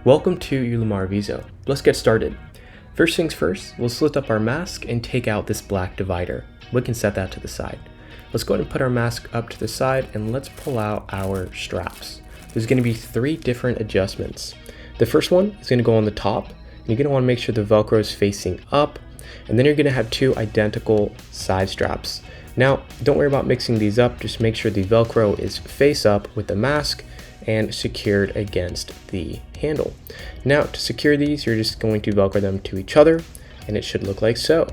Welcome to your Lumara VISO. Let's get started. First things first, we'll split up our mask and take out this black divider. We can set that to the side. Let's go ahead and put our mask up to the side and let's pull out our straps. There's going to be 3 different adjustments. The first one is going to go on the top. You're going to want to make sure the Velcro is facing up, and then you're going to have 2 identical side straps. Now, don't worry about mixing these up, just make sure the Velcro is face up with the mask and secured against the handle. Now, to secure these, you're just going to Velcro them to each other, and it should look like so.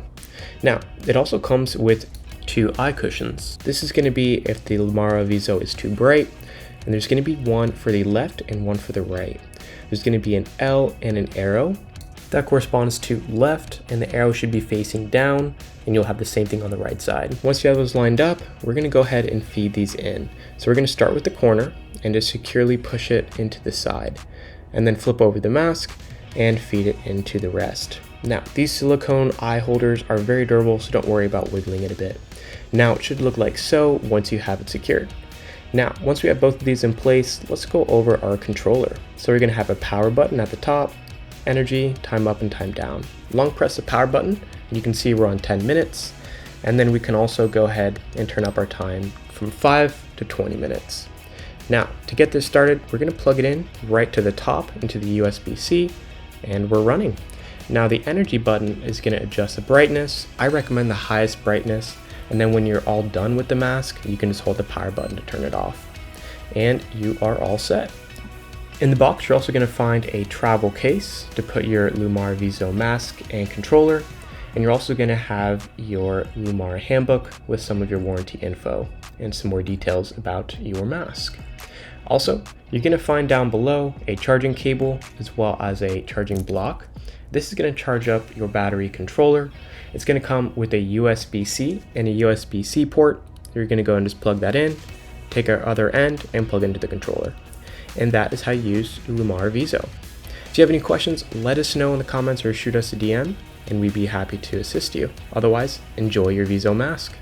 Now, it also comes with 2 eye cushions. This is going to be if the Lumara VISO is too bright, and there's going to be one for the left and one for the right. There's going to be an L and an arrow. That corresponds to left, and the arrow should be facing down, and you'll have the same thing on the right side. Once you have those lined up, we're going to go ahead and feed these in. So we're going to start with the corner and just securely push it into the side, and then flip over the mask and feed it into the rest. Now, these silicone eye holders are very durable, so don't worry about wiggling it a bit. Now, it should look like so once you have it secured. Now, once we have both of these in place, let's go over our controller. So we're going to have a power button at the top, energy, time up and time down. Long press the power button, and you can see we're on 10 minutes. And then we can also go ahead and turn up our time from 5 to 20 minutes. Now, to get this started, we're going to plug it in right to the top into the USB-C, and we're running. Now, the energy button is going to adjust the brightness. I recommend the highest brightness, and then when you're all done with the mask, you can just hold the power button to turn it off. And you are all set. In the box, you're also going to find a travel case to put your Lumara VISO mask and controller, and you're also going to have your Lumara handbook with some of your warranty info and some more details about your mask. Also, you're going to find down below a charging cable as well as a charging block. This is going to charge up your battery controller. It's going to come with a USB-C and a USB-C port. You're going to go and just plug that in, take our other end, and plug into the controller. And that is how you use Lumara VISO. If you have any questions, let us know in the comments or shoot us a DM, and we'd be happy to assist you. Otherwise, enjoy your VISO mask.